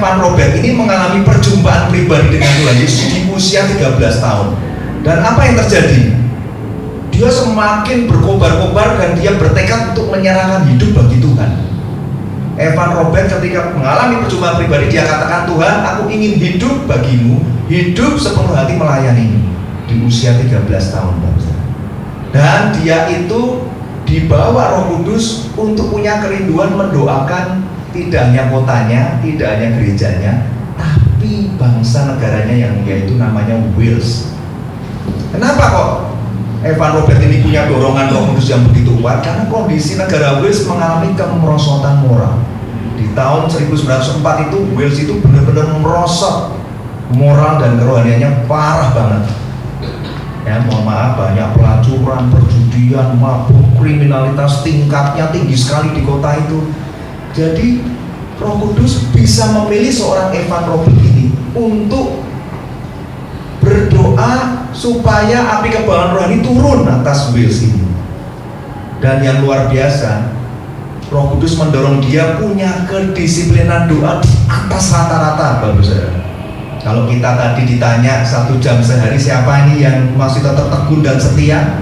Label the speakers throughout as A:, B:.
A: Evan Robert ini mengalami perjumpaan pribadi dengan Tuhan Yesus di usia 13 tahun. Dan apa yang terjadi? Dia semakin berkobar-kobar dan dia bertekad untuk menyerahkan hidup bagi Tuhan. Evan Robert ketika mengalami perjumpaan pribadi, dia katakan, Tuhan, aku ingin hidup bagimu, hidup sepenuh hati melayanimu. Di usia 13 tahun. Dan dia itu dibawa Roh Kudus untuk punya kerinduan mendoakan tidak hanya kotanya, tidak hanya gerejanya, tapi bangsa negaranya yang yaitu namanya Wales. Kenapa kok Evan Robert ini punya dorongan Roh Kudus yang begitu kuat? Karena kondisi negara Wales mengalami kemerosotan moral. Di tahun 1904 itu Wales itu benar-benar merosot moral dan kerohaniannya parah banget. Ya, mohon maaf, banyak pelacuran, perjudian, mabuk, kriminalitas tingkatnya tinggi sekali di kota itu. Jadi Roh Kudus bisa memilih seorang Evan Robert ini untuk berdoa supaya api kebanggaan rohani turun atas Wales ini. Dan yang luar biasa, Roh Kudus mendorong dia punya kedisiplinan doa di atas rata-rata, Bapak Saudara. Kalau kita tadi ditanya 1 jam sehari siapa ini yang masih tetap tekun dan setia,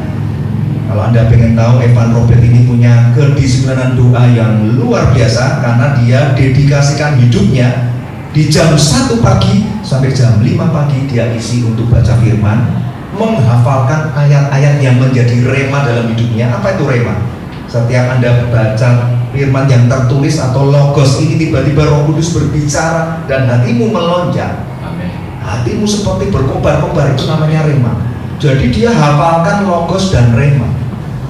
A: kalau Anda pengen tahu, Evan Robert ini punya kedisiplinan doa yang luar biasa, karena dia dedikasikan hidupnya di jam 1 pagi sampai jam 5 pagi dia isi untuk baca firman, menghafalkan ayat-ayat yang menjadi rema dalam hidupnya. Apa itu rema? Setiap Anda baca firman yang tertulis atau logos ini, tiba-tiba Roh Kudus berbicara dan hatimu melonjak. Hatimu seperti berkobar-kobar, itu namanya rema. Jadi dia hafalkan logos dan rema.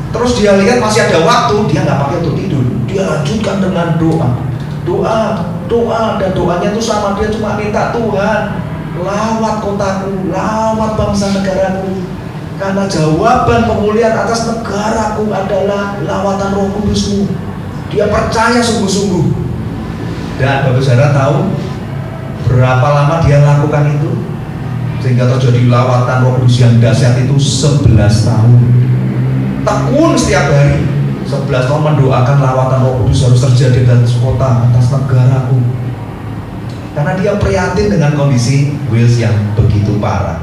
A: Terus dia lihat masih ada waktu, dia nggak pakai untuk tidur, dia lanjutkan dengan doa, dan doanya itu sama, dia cuma minta, Tuhan, lawat kotaku, lawat bangsa negaraku, karena jawaban pemulihan atas negaraku adalah lawatan Roh Kudus-Mu. Dia percaya sungguh-sungguh. Dan Bapak Saudara tahu berapa lama dia lakukan itu sehingga terjadi lawatan Roh Kudus yang dahsyat itu 11 tahun. Tekun setiap hari 11 tahun mendoakan lawatan Roh Kudus harus terjadi di atas kota, atas negaraku. Karena dia prihatin dengan kondisi Wales yang begitu parah.